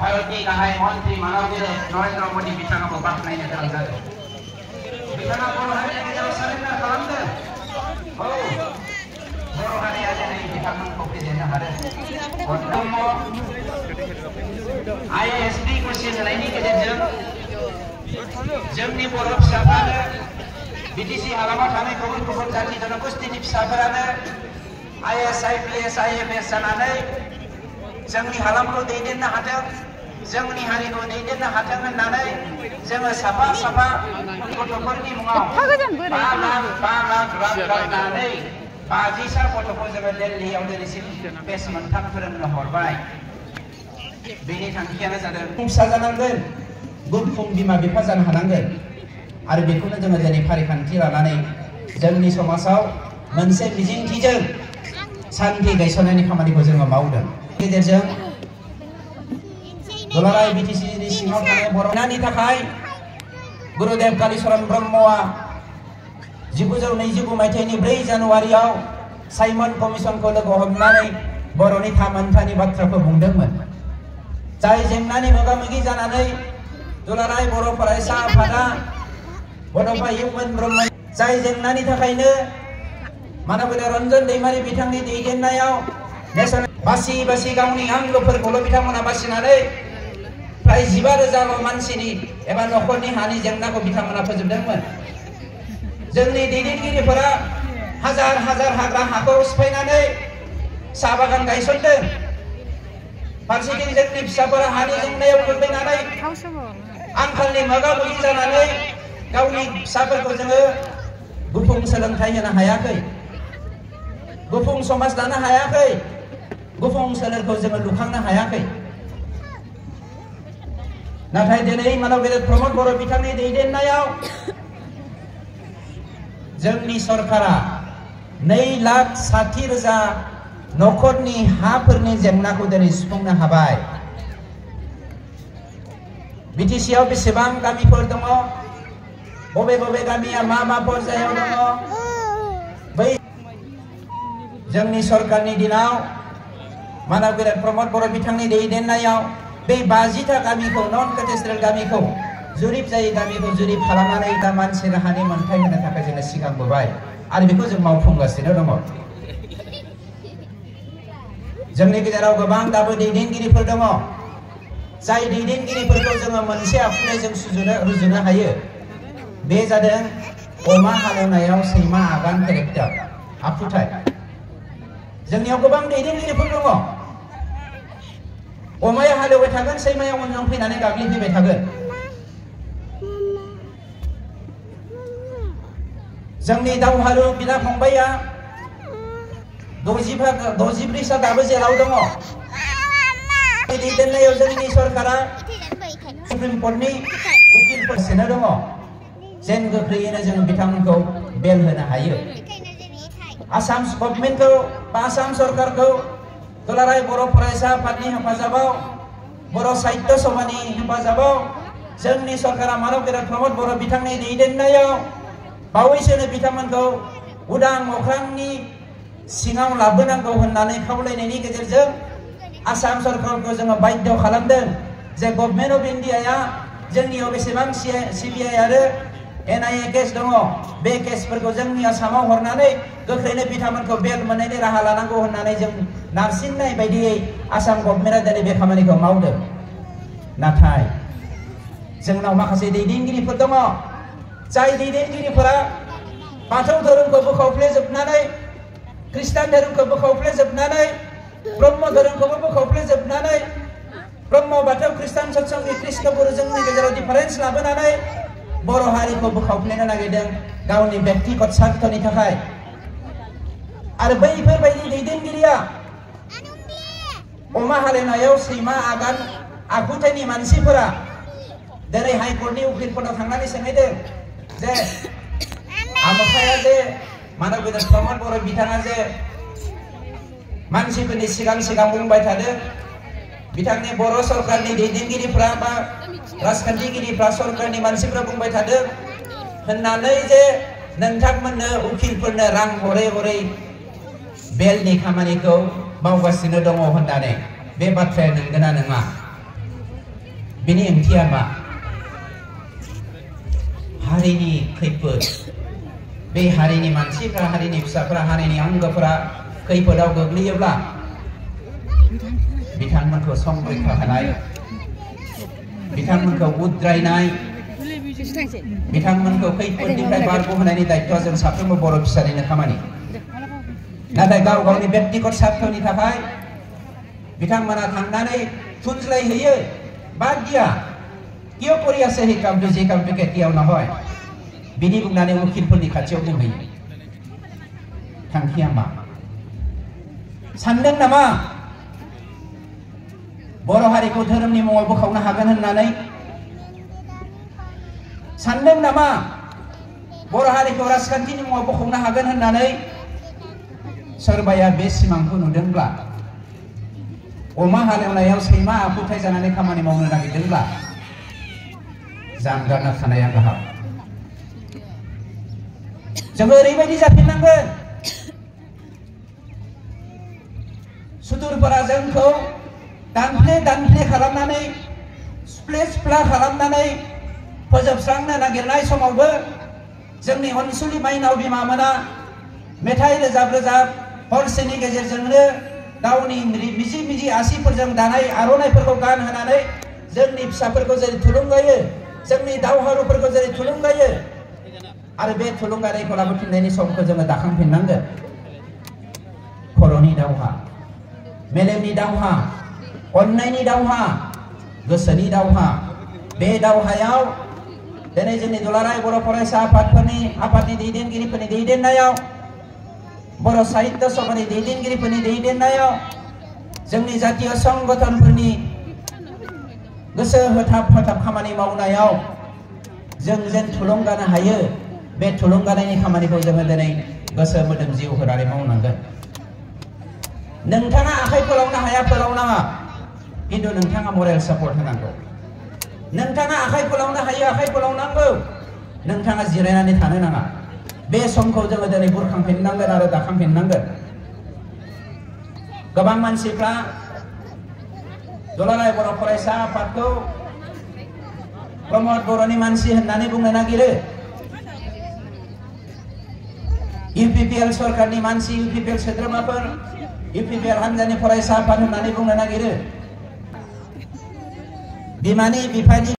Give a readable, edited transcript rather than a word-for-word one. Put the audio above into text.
भारतनि गाहाय मन्त्रि माननीय नरेन्द्र मोदी बिथाङाबो बाख्नायनो गोनां जादों। बिथाङा बर' हारिनि गेजेराव सारेन्डार खालामदों। औ बर' हारिया दिनै बिथांमोनखौ फेजेननो हादों। IASB कुइसन होनायनि गेजेरजों जोंनि बर' फिसाफ्रानो BTC हालामाव थानाय गुबुन गुबुन जाति जनगोष्ठीनि फिसाफोरानो IAS, IPS, IFS जानानै जोंनि हालामखौ दैदेननो हाथों, जोंनि हारिखौ दैदेननो हाथों होननानै जोङो साफा साफा गथ'फोरनि मुङाव 5 लाख रां राननानै 50सा गथ'खौ जोङो दिल्लीयाव दिनैसिम बेच मोनथाम फोरोंनो हरबाय। बेनि थांखियानो जादों फिसा जानांगोन, गुफुं बिमा बिफा जानो हानांगोन आरो बेखौनो जोङो दिनै फारिखान्थि लानानै जोंनि समाजाव मोनसे मिजिंथिजों सान्थि गायसननायनि खामानिखौ जोङो मावदों। गेजेरजों दुलाराय BTCनि सिङाव थानाय बर'नि थाखाय गुरुदेव कालीचरण ब्रह्मआ 1929 मायथाइनि 4 जानुवारियाव साइमन कमिसनखौ लोगो हमनानै बर'नि थामोनथानि बाथ्राखौ बुंदोंमोन। जाय जेंनानि मोगा-मोगि जानानै दुलाराय बर' फरायसा आफादा बड'फा इउएन ब्रह्म जाय जेंनानि थाखायनो मानबेन्द्र रन्जन दैमारि बिथांनि दैदेननायाव बासि बासि गावनि आंगोफोरखौल' बिथांमोना बासिनानै प्राय 15,000 मानसिनि एबा न'खरनि हानि जेंनाखौ बिथांमोना फोजोबदोंमोन। जोंनि दैदेनगिरिफोरा हाजार हाजार हाग्रा हाखौ सिफायनानै साहा बागान गायसनदों। फारसेथिं जोंनि फिसाफोरा हानि जेंनायाव गोग्लैनानै आंखालनि मोगा-मोगि जानानै गावनि फिसाफोरखौ जोङो गुफुं सोलोंथाइ होनो हायाखै, गुफुं समाज दानो हायाखै, गुफुं सोलेरखौ जोङो लुखांनो हायाखै। नाथाय दिनै मानबेन्द्र प्रमद बर' बिथांनि दैदेननायाव जोंनि सरकारा 2,60,000 न'खरनि हाफोरनि जेंनाखौ दिनै सुफुंनो हाबाय। BTCआव बेसेबां गामिफोर दङ, बबे बबे गामिया मा मा पर्यायाव दङ, बै जोंनि सरकारनि दिनाव मानबेन्द्र प्रमद बर' बिथांनि दैदेननायाव बे 50टा गामिखौ नन केटेस्ट्रेल गामिखौ जुरिब जायै गामिखौ जुरिब खालामनानै दा मानसि राहानि मोनथाय होनो थाखाय जोङो सिगांबोबाय आरो बेखौ जों मावफुंगासिनो दङ। जोंनि गेजेराव गोबां दाबो दैदेनगिरिफोर दङ, जाय दैदेनगिरिफोरखौ जोङो मोनसे आखुथायजों रुजुनो हायो। बे जादों अमा हालेवनायाव सैमा आगान केरेक्टार आखुथाय। जोंनियाव गोबां दैदेनगिरिफोर दङ, अमाया हालेवबाय थागोन, सैमाया उनजों फैनानै गाग्लिफैबाय थागोन। जोंनि दावहारु बिदा फंबाइया 64 दाबो जेलाव दङ। दैदेननायाव जोंनि सरकारा सुप्रिम कर्टनि उकिलफोर सोनो दङ, जेन गोख्रैयैनो जों बिथांमोनखौ बेल होनो हायो। आसाम गभर्नमेन्टखौ बा आसाम सरकारखौ दुलाराय बर' फरायसा आफादनि हेफाजाबाव, बर' साहित्य सभानि हेफाजाबाव जोंनि सरकारा मानबेन्द्र प्रमद बर' बिथांनि दैदेननायाव बावैसोनो बिथांमोनखौ उदां अख्रांनि सिङाव लाबोनांगौ होननानै खावलायनायनि गेजेरजों आसाम सरकारखौ जोङो बाध्य खालामदों जे गभर्नमेन्ट अफ इन्डियाया जोंनियाव बेसेबां CBI आरो NIA केस दङ, बे केसफोरखौ जोंनि आसामाव हरनानै गोख्रैनो बिथांमोनखौ बेल मोननायनि राहा लानांगौ होननानै जों नारसिननाय बायदियै आसाम गभर्नमेन्टआ दिनै बे खामानिखौ मावदों। नाथाय जोंनाव माखासे दैदेनगिरिफोर दङ, जाय दैदेनगिरिफोरा बाथौ धोरोमखौ बोखावफ्लेजोबनानै, ख्रिस्टान धोरोमखौ बोखावफ्लेजोबनानै, ब्रह्म धोरोमखौबो बोखावफ्लेजोबनानै, ब्रह्म बाथौ ख्रिस्टान सत्संगि कृष्ण गुरु जोंनि गेजेराव डिफारेन्स लाबोनानै बर' हारिखौ बोखावफ्लेनो नागिरदों गावनि व्यक्तिगत स्वार्थनि थाखाय। आरो बैफोरबायदि दैदेनगिरिया अमा हालेवनायाव सैमा आगान आखुथायनि मानसिफोरा दिनै हाइकर्टनि उकिलफोरनाव थांनानै सोंहैदों जे आमोखाया जे मानबेन्द्र प्रमद बर' बिथाङा जे मानसिफोरनि सिगां बुंबाय थादों, बिथांनि बर' सरकारनि दैदेनगिरिफ्रा बा राजखान्थिगिरिफ्रा सरकारनि मानसिफ्रा बुंबाय थादों होननानै जे नोंथांमोननो उकिलफोरनो रां हरै हरै बेलनि खामानिखौ मावगासिनो दङ होननानै, बे बाथ्राया नंगौना नङा? बेनि ओंथिया मा हारिनि खैफोद बे हारिनि मानसिफ्रा हारिनि फिसाफ्रा हारिनि आंगोफोरा खैफोदाव गोग्लैयोब्ला बिथांमोनखौ संरैखा होनाय बिथांमोनखौ उद्रायनाय बिथांमोनखौ खैफोदनिफ्राय बारग'होनायनि दायित्वआ जों साफ्रोमबो बर' फिसानिनो खामानि नाथाय गाव गावनि व्यक्तिगत स्वार्थनि थाखाय बिथांमोना थांनानै थुनज्लायहैयो বাদ দিয়া কিয় কৰি আছে সেই কামটো যে কামটো কেতিয়াও নহয় বিনি বুंनानै उखिलफोरनि खाथियाव बुंहैयो थांखिया मा सानदों नामा बर' हारिखौ धोरोमनि मुङाव बोखावनो हागोन होननानै सानदों नामा बर' हारिखौ राजखान्थिनि मुङाव बोखावनो हागोन होननानै सोरबाया बे सिमांखौ नुदोंब्ला अमा हालेवनायाव सैमा आखुथाय जानानै खामानि मावनो नागिरदोंब्ला जानगारना थानाया गाहाम जोङो ओरैबायदि जाफिननांगोन सुथुरफोरा जोंखौ दानफ्ले खालामनानै सिफ्ले खालामनानै फोजोबस्रांनो नागिरनाय समावबो जोंनि अनसुलि माइनाव बिमामोना मेथाइ रोजाब हरसेनि गेजेरजोंनो गावनि मिजि आसिफोरजों दानाय आर'नाइफोरखौ गानहोनानै जोंनि फिसाफोरखौ जेरै थुलुंगायो जोंनि दावहारुफोरखौ जेरै थुलुंगायो आरो बे थुलुंगानायखौ लाबोफिननायनि समखौ जोङो दाखांफिननांगोन खर'नि दावहा मेलेमनि दावहा अननायनि दावहा गोसोनि दावहा बे दावहायाव दिनै जोंनि दुलाराय बर' फरायसा आफादनि दैदेनगिरिफोरनि दैदेननायाव बर' साहित्य सभानि दैदेनगिरिफोरनि दैदेननायाव जोंनि जातीय संगठनफोरनि गोसो होथाब खामानि मावनायाव जों जेन थुलुंगानो हायो बे थुलुंगानायनि खामानिखौ जोङो दिनै गोसो मोदोम जिउ होनानै मावनांगोन नोंथाङा आखाइ फोलावनो हाया फोलावनाङा खिन्थु नोंथाङा मरेल सापर्ट होनांगौ नोंथाङा आखाइ फोलावनो हायो आखाइ फोलावनांगौ नोंथाङा जिरायनानै थानो नाङा बे समखौ जोङो दिनै बुरखांफिननांगोन आरो दाखांफिननांगोन गोबां मानसिफ्रा दुलाराय बर' फरायसा आफादखौ प्रमद बर'नि मानसि होननानै बुंनो नागिरो इउपिपिएल सरकारनि मानसि इउपिपिएल सोद्रोमाफोर इउपिपिएल हानजानि फरायसा आफाद होननानै बुंनो नागिरो बिमानि बिफानि